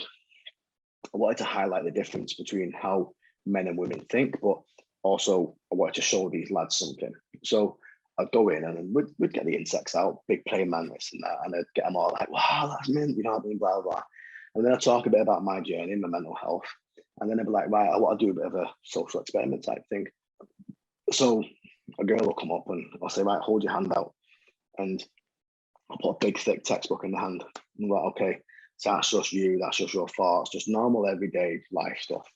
I wanted to highlight the difference between how men and women think, but also I wanted to show these lads something. So I'd go in and we'd get the insects out, big plane man, this and that, and I'd get them all like, wow, that's mint, you know what I mean, blah, blah. And then I'd talk a bit about my journey, my mental health. And then I'd be like, right, I want to do a bit of a social experiment type thing. So a girl will come up and I'll say, right, hold your hand out. And I put a big thick textbook in the hand. I'm like, okay, so that's just you, that's just your thoughts, just normal everyday life stuff.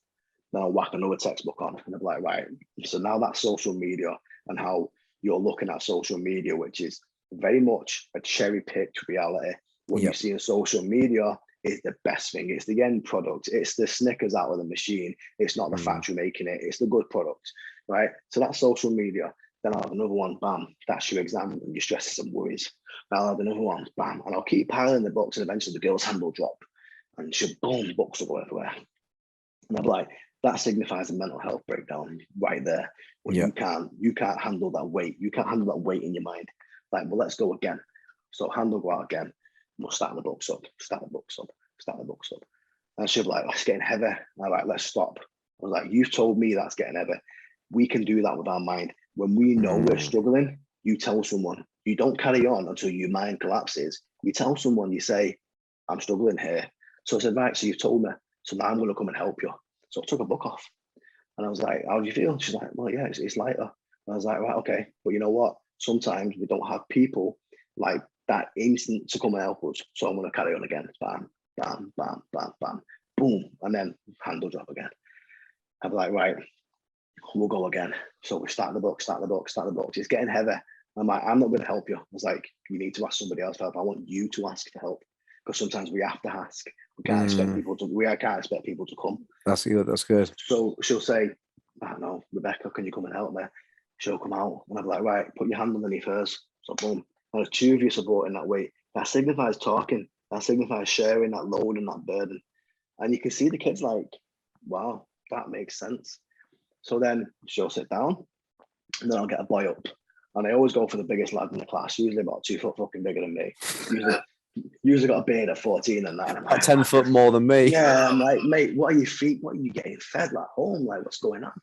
Then I'll whack another textbook on and I'm like, right, so now that's social media and how you're looking at social media, which is very much a cherry-picked reality. What you see in social media is the best thing. It's the end product. It's the Snickers out of the machine. It's not the factory making it. It's the good product, right? So that's social media. Then I'll have another one, bam, that's your exam and your stresses and worries. I'll have another one, bam, and I'll keep piling the books and eventually the girl's hand will drop and she'll, boom, books will go everywhere. And I'm like, that signifies a mental health breakdown right there. When you can't handle that weight. You can't handle that weight in your mind. Like, well, let's go again. So hand will go out again. We'll start the books up, start the books up, start the books up. And she'll be like, that's getting heavy. I'm like, let's stop. I was like, you've told me that's getting heavy. We can do that with our mind. When we know we're struggling, you tell someone. You don't carry on until your mind collapses. You tell someone, you say, I'm struggling here. So I said, right, so you've told me. So now I'm going to come and help you. So I took a book off. And I was like, how do you feel? She's like, well, yeah, it's lighter. And I was like, right, okay. But you know what? Sometimes we don't have people like that instant to come and help us. So I'm going to carry on again. Bam, bam, bam, bam, bam, boom. And then handle drop again. I'm like, right, we'll go again. So we start the book. It's getting heavy. I'm like, I'm not going to help you. I was like, you need to ask somebody else for help. I want you to ask for help. Because sometimes we have to ask. We can't expect people to come. That's good. That's good. So she'll say, I don't know, Rebecca, can you come and help me? She'll come out and I'll be like, right, put your hand underneath hers. So boom. And there's two of you supporting that weight. That signifies talking. That signifies sharing that load and that burden. And you can see the kids like, wow, that makes sense. So then she'll sit down and then I'll get a boy up. And I always go for the biggest lad in the class, usually about 2 foot fucking bigger than me. Usually got a beard at 14 and that. And I'm like, 10 foot more than me. Yeah, I'm like, mate, what are your feet? What are you getting fed like home? Like, what's going on?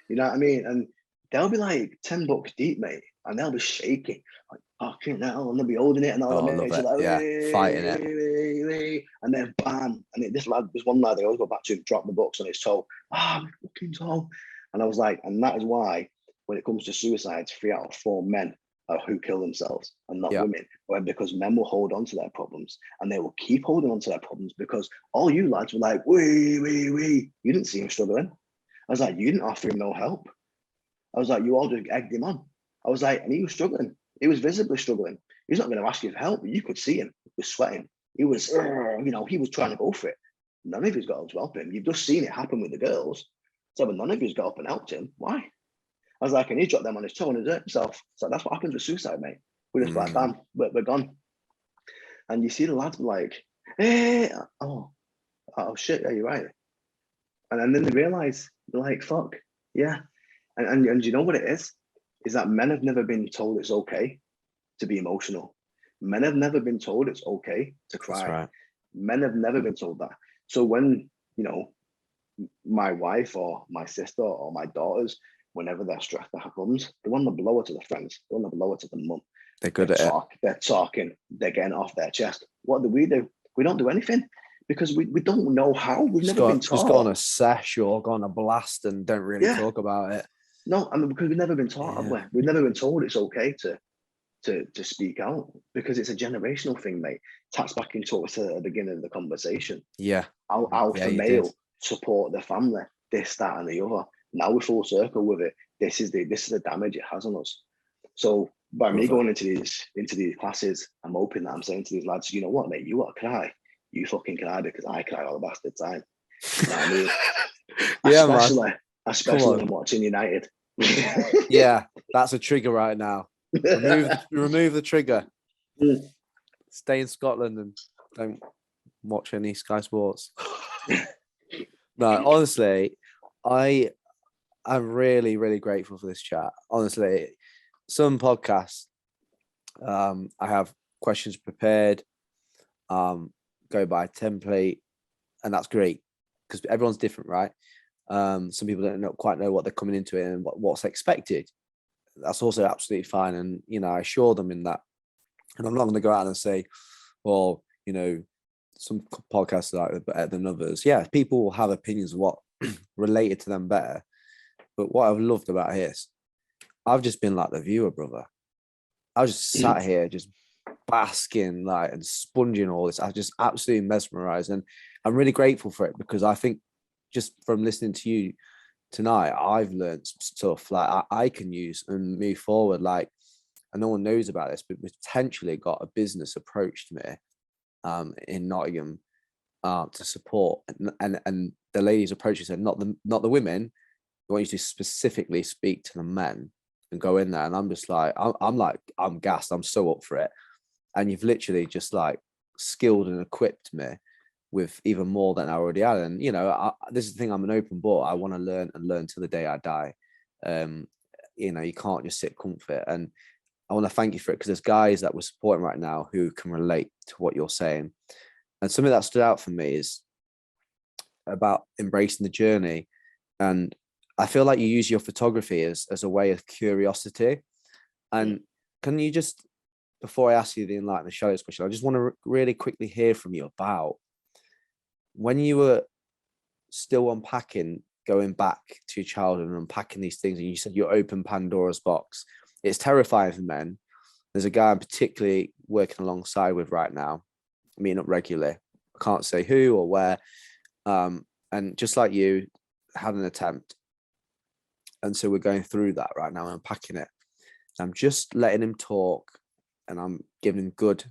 You know what I mean? And they'll be like 10 bucks deep, mate, and they'll be shaking, like fucking hell, and they'll be holding it and all the mates like, fighting it. And then bam, and this one lad, I always go back to, drop the books on his toe. My fucking toe. And I was like, and that is why when it comes to suicides, 3 out of 4 men are who kill themselves and not women. Well, because men will hold on to their problems and they will keep holding on to their problems because all you lads were like, you didn't see him struggling. I was like, you didn't offer him no help. I was like, you all just egged him on. I was like, and he was struggling. He was visibly struggling. He's not going to ask you for help, but you could see him. He was sweating. He was, he was trying to go for it. None of you's got up to help him. You've just seen it happen with the girls. So, but none of you's got up and helped him. Why? I was like, and he dropped them on his toe and hurt himself. So that's what happens with suicide, mate. We're just like, bam, we're gone. And you see the lads like, oh shit, yeah, you're right. And then they realize, they're like, fuck, yeah. And you know what it is that men have never been told it's okay to be emotional. Men have never been told it's okay to cry. That's right. Men have never been told that. So when, my wife or my sister or my daughters, whenever they're stressed, they have problems, they want to blow it to the friends, they want to blow it to the mum. They're good at it. They're talking, they're getting off their chest. What do? We don't do anything because we don't know how. We've never been taught. Just go on a sesh or go on a blast and don't really talk about it. No, I mean, because we've never been taught, have we? We've never been told it's okay to speak out because it's a generational thing, mate. Taps back into what we said at the beginning of the conversation. Yeah. Alpha male, support the family, this, that, and the other. Now we're full circle with it. This is the damage it has on us. So by me going into these classes, I'm hoping that I'm saying to these lads, you know what, mate, you want to cry, you fucking cry because I cry all the bastard time. You know what I mean? Yeah, especially when I'm watching United. Yeah, that's a trigger right now. Remove the trigger. Stay in Scotland and don't watch any Sky Sports. No, honestly, I'm really, really grateful for this chat. Honestly, some podcasts, I have questions prepared, go by template, and that's great because everyone's different, right? Some people don't quite know what they're coming into it and what's expected. That's also absolutely fine. And, I assure them in that. And I'm not going to go out and say, well, some podcasts are better than others. Yeah, people will have opinions of what related to them better. But what I've loved about this, I've just been like the viewer, brother. I just sat here, just basking like and sponging all this. I was just absolutely mesmerized, and I'm really grateful for it, because I think just from listening to you tonight, I've learned some stuff like I can use and move forward. Like, and no one knows about this, but we potentially got a business approached me in Nottingham to support, and the ladies approached and said, not the women. We want you to specifically speak to the men and go in there. And I'm just like, I'm gassed. I'm so up for it. And you've literally just like skilled and equipped me with even more than I already had. And, you know, this is the thing, I'm an open book. I want to learn and learn till the day I die. You know, you can't just sit comfort. And I want to thank you for it, because there's guys that we're supporting right now who can relate to what you're saying. And something that stood out for me is about embracing the journey. And I feel like you use your photography as a way of curiosity. And can you just, before I ask you the Enlighten the Shadows question, I just want to really quickly hear from you about when you were still unpacking, going back to your childhood and unpacking these things, and you said you opened Pandora's box. It's terrifying for men. There's a guy I'm particularly working alongside with right now, meeting up regularly. I can't say who or where. And just like you, had an attempt. And so we're going through that right now and unpacking it. I'm just letting him talk, and I'm giving him good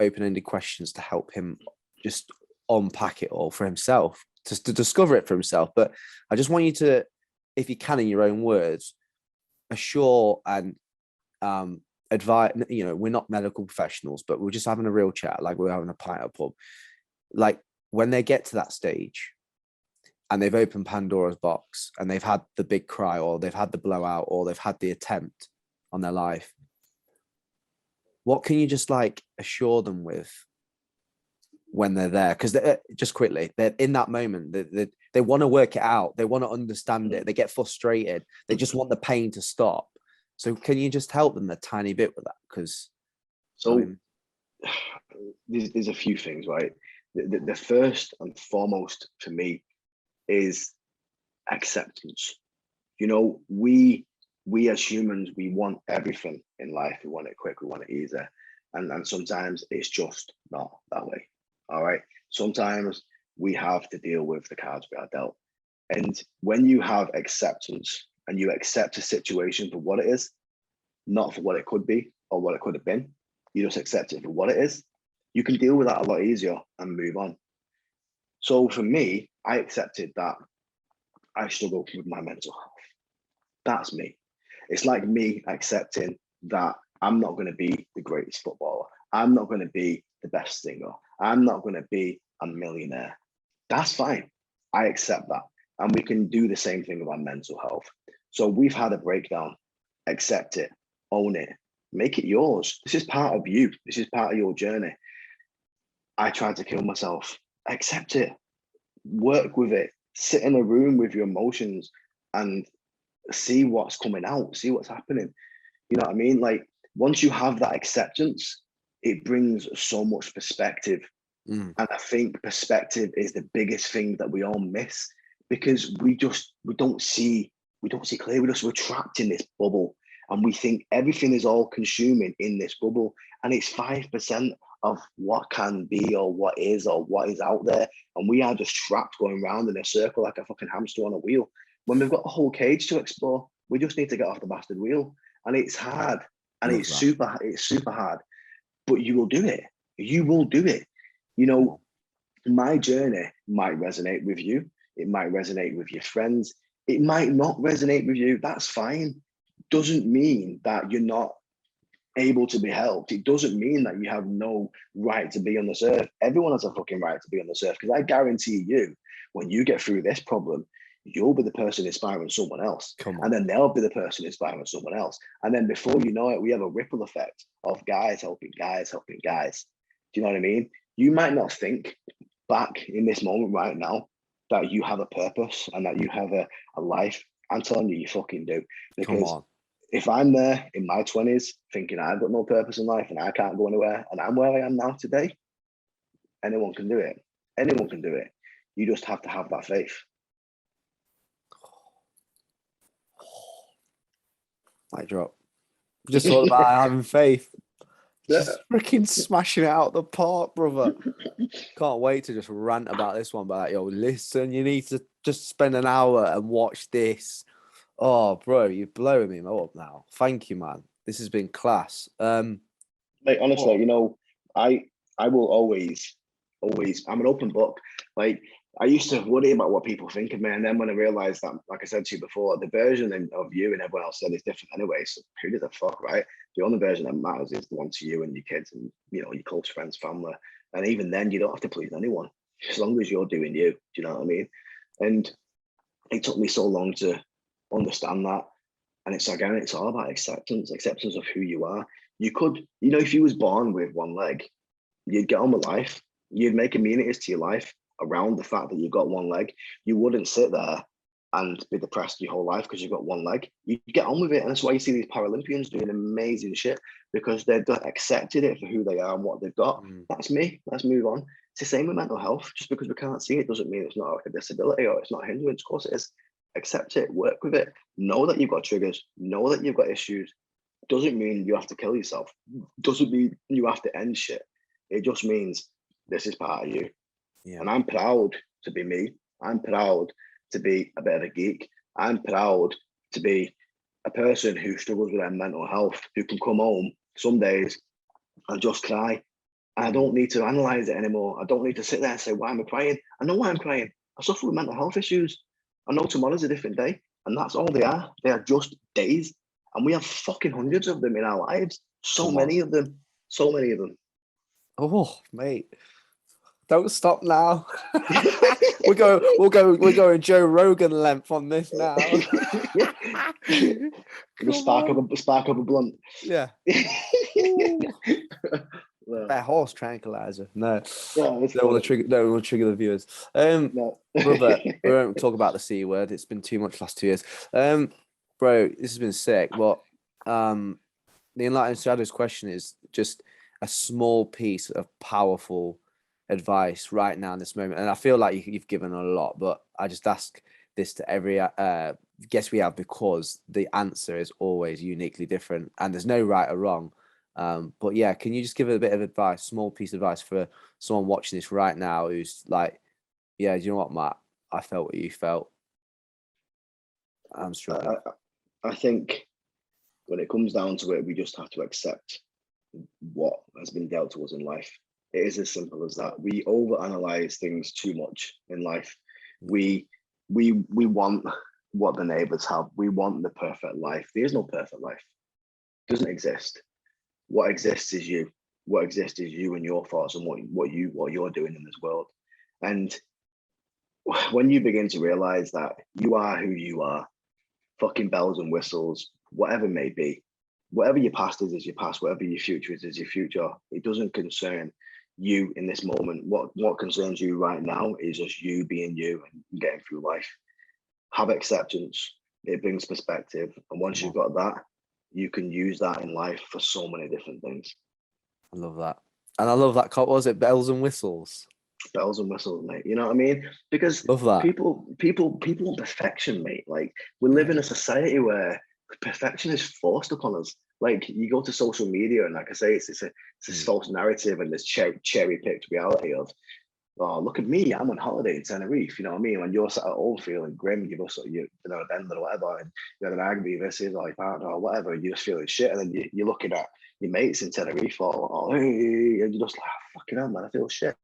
open-ended questions to help him just unpack it all for himself, to discover it for himself. But I just want you to, if you can, in your own words, assure and advise, you know, we're not medical professionals, but we're just having a real chat, like we're having a pint at a pub. Like, when they get to that stage and they've opened Pandora's box and they've had the big cry, or they've had the blowout, or they've had the attempt on their life, what can you just like assure them with when they're there? Because just quickly, they're in that moment, they want to work it out, they want to understand it, they get frustrated, they just want the pain to stop. So can you just help them a tiny bit with that? Because there's a few things, right? The first and foremost for me is acceptance. You know, we as humans, we want everything in life. We want it quick, we want it easy. And sometimes it's just not that way. All right. Sometimes we have to deal with the cards we are dealt. And when you have acceptance and you accept a situation for what it is, not for what it could be or what it could have been, you just accept it for what it is, you can deal with that a lot easier and move on. So for me, I accepted that I struggle with my mental health. That's me. It's like me accepting that I'm not going to be the greatest footballer. I'm not going to be the best singer. I'm not going to be a millionaire. That's fine. I accept that. And we can do the same thing with our mental health. So we've had a breakdown. Accept it. Own it. Make it yours. This is part of you. This is part of your journey. I tried to kill myself. Accept it. Work with it. Sit in a room with your emotions and see what's coming out. See what's happening. You know what I mean? Like, once you have that acceptance, it brings so much perspective. And I think perspective is the biggest thing that we all miss, because we don't see clear. We're trapped in this bubble, and we think everything is all consuming in this bubble, and it's 5% of what can be or what is out there, and we are just trapped going round in a circle like a fucking hamster on a wheel, when we've got a whole cage to explore. We just need to get off the bastard wheel. And it's hard, and it's super hard, but you will do it. You will do it. You know, my journey might resonate with you. It might resonate with your friends. It might not resonate with you. That's fine. Doesn't mean that you're not able to be helped. It doesn't mean that you have no right to be on this earth. Everyone has a fucking right to be on this earth, because I guarantee you, when you get through this problem, you'll be the person inspiring someone else. And then they'll be the person inspiring someone else. And then before you know it, we have a ripple effect of guys helping guys helping guys. Do you know what I mean? You might not think back in this moment right now that you have a purpose and that you have a life. I'm telling you, you fucking do. Because if I'm there in my 20s thinking I've got no purpose in life and I can't go anywhere, and I'm where I am now today, anyone can do it. Anyone can do it. You just have to have that faith. Mic drop. Just thought about having faith. Just freaking smashing it out the park, brother. Can't wait to just rant about this one. But like, yo, listen, you need to just spend an hour and watch this. Oh, bro, you're blowing me up now. Thank you, man. This has been class. Like honestly, you know, I will always, I'm an open book. Like I used to worry about what people think of me, and then when I realized that, like I said to you before, the version of you and everyone else said is different anyway. So who gives a fuck, right? The only version that matters is the one to you and your kids and you know your close friends, family. And even then, you don't have to please anyone as long as you're doing you. Do you know what I mean? And it took me so long to understand that. And it's all about acceptance of who you are. You could, you know, if you was born with one leg, you'd get on with life. You'd make amenities to your life around the fact that you've got one leg. You wouldn't sit there and be depressed your whole life because you've got one leg. You get on with it. And that's why you see these Paralympians doing amazing shit, because they've accepted it for who they are and what they've got. That's me. Let's move on. It's the same with mental health. Just because we can't see it doesn't mean it's not like a disability or it's not a hindrance. Of course it is. Accept it, work with it, know that you've got triggers, know that you've got issues. Doesn't mean you have to kill yourself. Doesn't mean you have to end shit. It just means this is part of you. Yeah. And I'm proud to be me. I'm proud to be a bit of a geek. I'm proud to be a person who struggles with their mental health, who can come home some days and just cry. And I don't need to analyze it anymore. I don't need to sit there and say, why am I crying? I know why I'm crying. I suffer with mental health issues. I know tomorrow's a different day, and that's all they are. They are just days, and we have fucking hundreds of them in our lives. So many of them. Oh, mate, don't stop now. we're going Joe Rogan length on this now. spark up a blunt. Yeah. That horse tranquilizer. No, don't want to trigger the viewers. No. Brother, we won't talk about the C word. It's been too much last 2 years. Bro, this has been sick. But the Enlightened Shadows question is just a small piece of powerful advice right now in this moment. And I feel like you've given a lot, but I just ask this to every guest we have because the answer is always uniquely different and there's no right or wrong. But yeah, can you just give a bit of advice, small piece of advice for someone watching this right now who's like, yeah, do you know what, Matt? I felt what you felt. I'm struggling. I think when it comes down to it, we just have to accept what has been dealt to us in life. It is as simple as that. We overanalyze things too much in life. We want what the neighbors have. We want the perfect life. There is no perfect life. It doesn't exist. What exists is you. What exists is you and your thoughts and what you're doing in this world. And when you begin to realize that you are who you are, fucking bells and whistles, whatever it may be, whatever your past is your past, whatever your future is your future. It doesn't concern you in this moment. What concerns you right now is just you being you and getting through life. Have acceptance. It brings perspective. And once you've got that, you can use that in life for so many different things. I love that. And I love that. What was it? Bells and whistles. Bells and whistles, mate. You know what I mean? Because people want perfection, mate. Like we live in a society where perfection is forced upon us. Like you go to social media and like I say, it's a false narrative and this cherry picked reality of, oh, look at me, I'm on holiday in Tenerife. You know what I mean? When you're sat at home feeling grim, you know, then or whatever, and you had an aggravated or your partner or whatever, and you're just feeling shit, and then you're looking at your mates in Tenerife or hey, and you're just like, oh, fucking hell, man, I feel shit.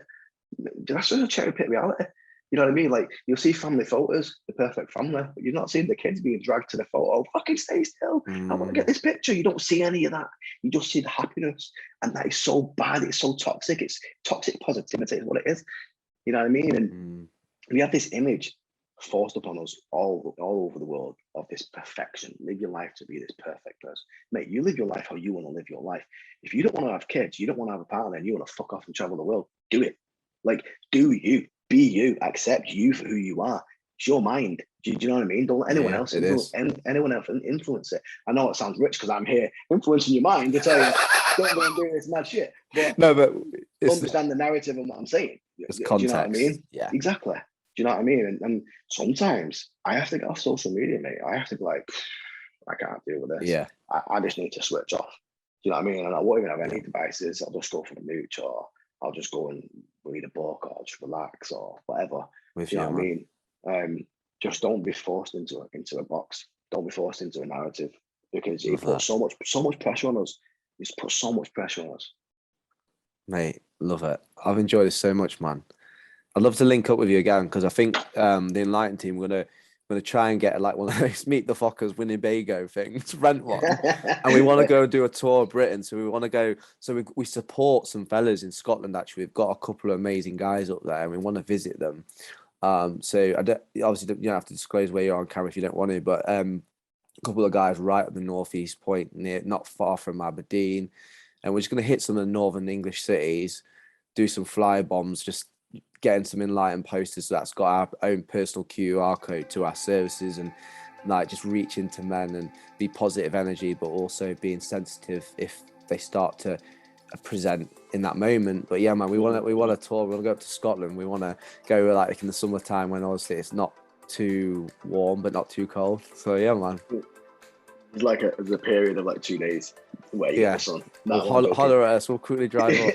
That's just a cherry pick reality. You know what I mean? Like you'll see family photos, the perfect family, but you're not seeing the kids being dragged to the photo. Fucking stay still. I want to get this picture. You don't see any of that. You just see the happiness. And that is so bad. It's so toxic. It's toxic positivity is what it is. You know what I mean? And we have this image forced upon us all over the world of this perfection. Live your life to be this perfect person. Mate, you live your life how you want to live your life. If you don't want to have kids, you don't want to have a partner, and you want to fuck off and travel the world, do it. Like, do you. Be you, accept you for who you are. It's your mind. Do you know what I mean? Don't let anyone else influence it. I know it sounds rich because I'm here influencing your mind to tell you, don't go and do this mad shit. But understand the narrative and what I'm saying. It's do context. You know what I mean? Yeah. Exactly. Do you know what I mean? And sometimes I have to get off social media, mate. I have to be like, I can't deal with this. Yeah. I just need to switch off. you know what I mean? And I won't even have any devices. I'll just go for the mooch, or I'll just go and read a book, or just relax, or whatever. With You know you, what I man. mean? Just don't be forced into a box. Don't be forced into a narrative, because it Love puts that. so much pressure on us. It's put so much pressure on us. Mate, love it. I've enjoyed this so much, man. I'd love to link up with you again, because I think the Enlighten team, we're gonna try and get like one of those Meet the Fockers Winnebago things, rent one, and we want to go do a tour of Britain. So we want to go. So we support some fellas in Scotland. Actually, we've got a couple of amazing guys up there, and we want to visit them. So I don't, obviously you don't have to disclose where you are on camera if you don't want to, but a couple of guys right at the northeast point, not far from Aberdeen, and we're just gonna hit some of the northern English cities, do some fly bombs, just getting some Enlighten posters that's got our own personal QR code to our services, and like just reach into men and be positive energy, but also being sensitive if they start to present in that moment. But yeah, man, we want to tour. We want to go up to Scotland. We want to go like in the summertime when obviously it's not too warm but not too cold. So yeah, man. It's like there's a period of like 2 days where you get the sun. We'll holler at us. We'll quickly drive up.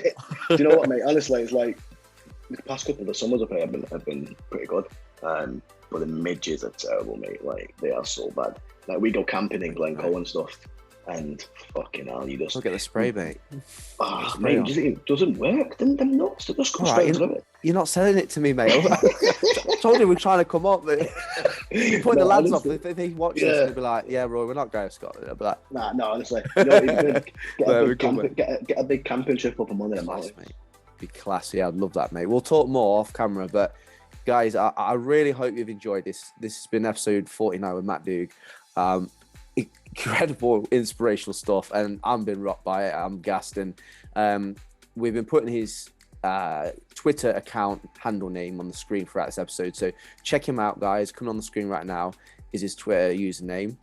Do you know what, mate? Honestly, it's like the past couple of summers up here have been pretty good. But the midges are terrible, mate. Like, they are so bad. Like, we go camping in Glencoe and stuff, and fucking hell, you just look at the spray, mate. Oh, mate, it doesn't work. Them nuts, they just come straight through it. You're not selling it to me, mate. I told you we're trying to come up. You're putting the lads off. If they watch this, they'll be like, yeah, Roy, we're not going to Scotland. They'll be like, no, honestly. You know, get a big camping trip up on Monday night. Be classy. Yeah, I'd love that, mate. We'll talk more off camera, but guys, I really hope you've enjoyed this. This has been episode 49 with Matt Doogue. Incredible, inspirational stuff, and I'm been rocked by it. I'm gassed, and we've been putting his Twitter account handle name on the screen throughout this episode, so check him out, guys. Coming on the screen right now is his Twitter username.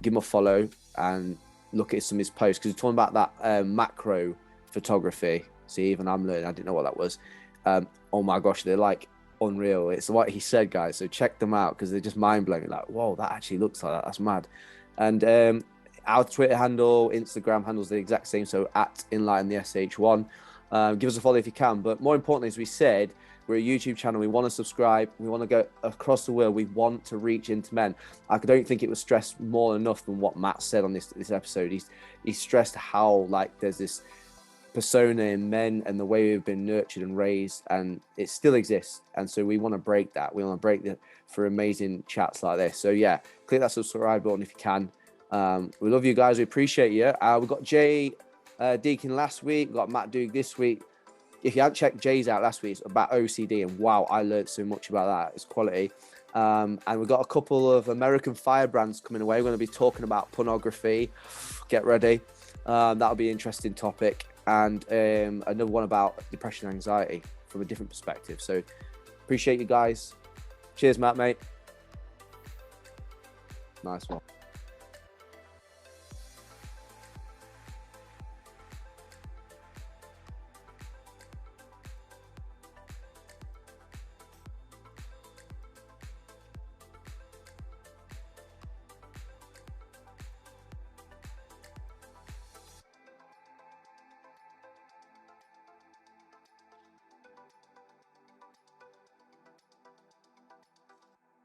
Give him a follow and look at some of his posts, because he's talking about that macro photography. See, even I'm learning. I didn't know what that was. Oh my gosh, they're like unreal. It's what he said, guys. So check them out, because they're just mind blowing. Like, whoa, that actually looks like that. That's mad. And our Twitter handle, Instagram handle's the exact same. So at ENLIGHTEN the SH1. Give us a follow if you can. But more importantly, as we said, we're a YouTube channel. We want to subscribe. We want to go across the world. We want to reach into men. I don't think it was stressed more enough than what Matt said on this episode. He stressed how like there's this persona in men and the way we've been nurtured and raised, and it still exists. And so we want to break that. We want to break that for amazing chats like this. So yeah, click that subscribe button if you can. We love you guys. We appreciate you. We got Jay Deacon last week. We got Matt Doogue this week. If you haven't checked Jay's out last week, it's about OCD, and wow, I learned so much about that. It's quality. And we've got a couple of American firebrands coming away. We're going to be talking about pornography. Get ready. That'll be an interesting topic. And another one about depression and anxiety from a different perspective. So appreciate you guys. Cheers, Matt, mate. Nice one.